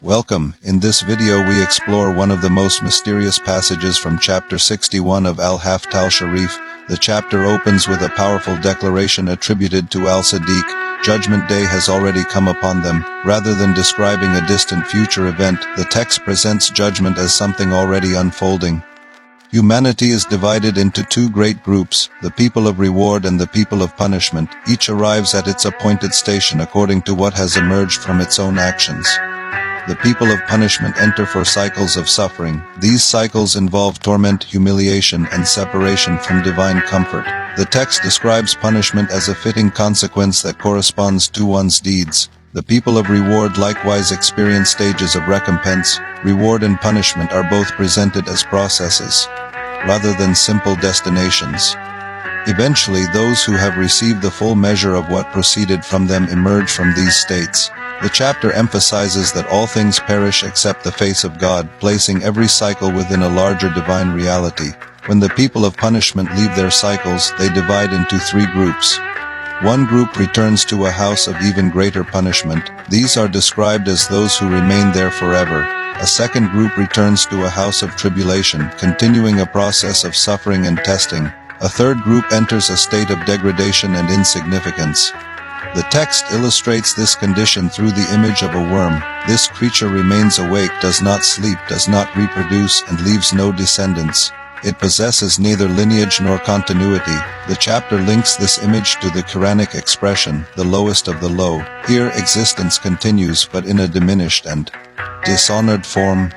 Welcome. In this video we explore one of the most mysterious passages from chapter 61 of Haft al-Shareef. The chapter opens with a powerful declaration attributed to al-Sadiq. Judgment Day has already come upon them. Rather than describing a distant future event, the text presents judgment as something already unfolding. Humanity is divided into two great groups, the people of reward and the people of punishment. Each arrives at its appointed station according to what has emerged from its own actions. The people of punishment enter for cycles of suffering. These cycles involve torment, humiliation, and separation from divine comfort. The text describes punishment as a fitting consequence that corresponds to one's deeds. The people of reward likewise experience stages of recompense. Reward and punishment are both presented as processes, rather than simple destinations. Eventually, those who have received the full measure of what proceeded from them emerge from these states. The chapter emphasizes that all things perish except the face of God, placing every cycle within a larger divine reality. When the people of punishment leave their cycles, they divide into three groups. One group returns to a house of even greater punishment. These are described as those who remain there forever. A second group returns to a house of tribulation, continuing a process of suffering and testing. A third group enters a state of degradation and insignificance. The text illustrates this condition through the image of a worm. This creature remains awake, does not sleep, does not reproduce, and leaves no descendants. It possesses neither lineage nor continuity. The chapter links this image to the Quranic expression, the lowest of the low. Here existence continues, but in a diminished and dishonored form.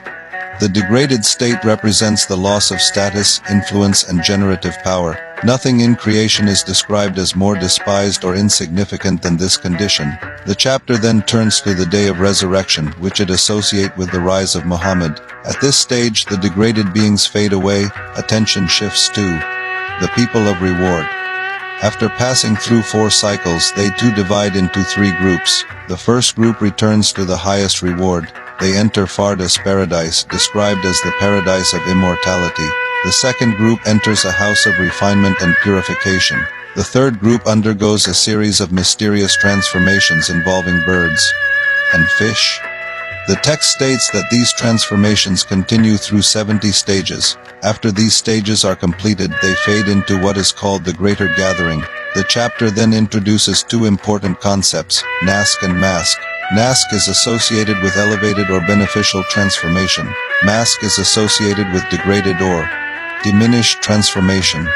The degraded state represents the loss of status, influence, and generative power. Nothing in creation is described as more despised or insignificant than this condition. The chapter then turns to the day of resurrection, which it associates with the rise of Muhammad. At this stage, the degraded beings fade away. Attention shifts to the people of reward. After passing through 4 cycles, they too divide into 3 groups. The first group returns to the highest reward. They enter Firdaus paradise, described as the paradise of immortality. The second group enters a house of refinement and purification. The third group undergoes a series of mysterious transformations involving birds and fish. The text states that these transformations continue through 70 stages. After these stages are completed, they fade into what is called the Greater Gathering. The chapter then introduces 2 important concepts, nask and mask. Nask is associated with elevated or beneficial transformation. Mask is associated with degraded or diminished transformation.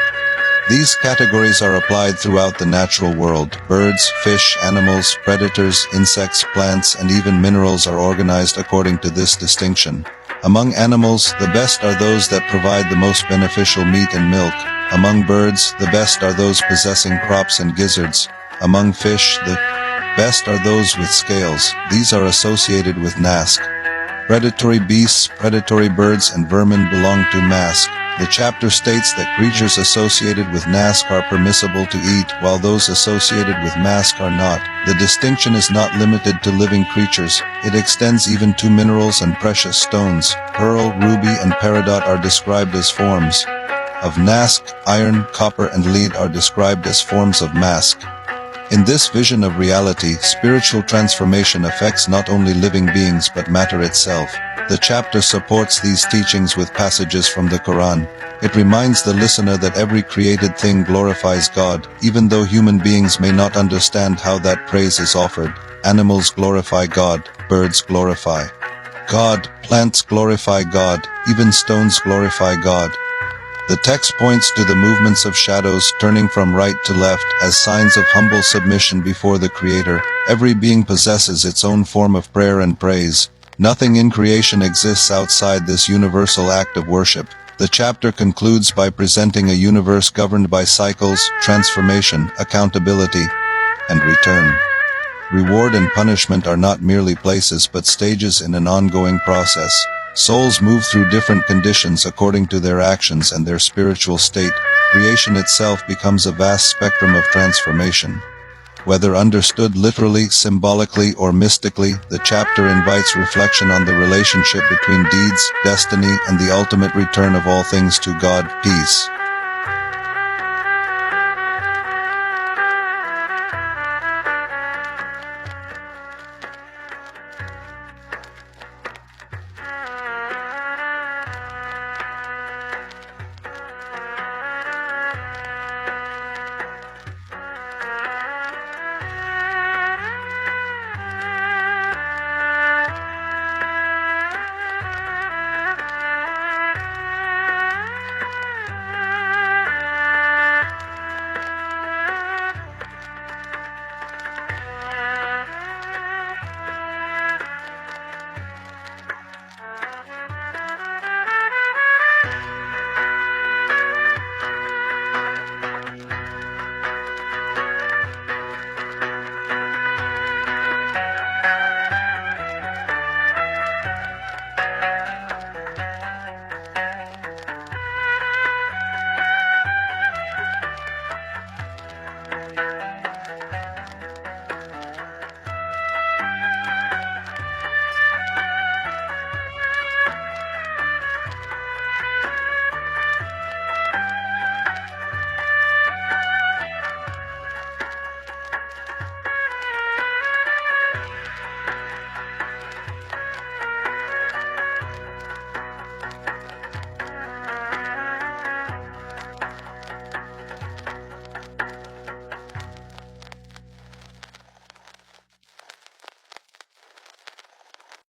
These categories are applied throughout the natural world. Birds, fish, animals, predators, insects, plants, and even minerals are organized according to this distinction. Among animals, the best are those that provide the most beneficial meat and milk. Among birds, the best are those possessing crops and gizzards. Among fish, the best are those with scales. These are associated with nask. Predatory beasts, predatory birds, and vermin belong to mask. The chapter states that creatures associated with nask are permissible to eat, while those associated with mask are not. The distinction is not limited to living creatures. It extends even to minerals and precious stones. Pearl, ruby, and peridot are described as forms of nask. Iron, copper, and lead are described as forms of mask. In this vision of reality, spiritual transformation affects not only living beings but matter itself. The chapter supports these teachings with passages from the Quran. It reminds the listener that every created thing glorifies God, even though human beings may not understand how that praise is offered. Animals glorify God, birds glorify God, plants glorify God, even stones glorify God. The text points to the movements of shadows turning from right to left as signs of humble submission before the Creator. Every being possesses its own form of prayer and praise. Nothing in creation exists outside this universal act of worship. The chapter concludes by presenting a universe governed by cycles, transformation, accountability, and return. Reward and punishment are not merely places but stages in an ongoing process. Souls move through different conditions according to their actions and their spiritual state. Creation itself becomes a vast spectrum of transformation. Whether understood literally, symbolically, or mystically, the chapter invites reflection on the relationship between deeds, destiny, and the ultimate return of all things to God. Peace.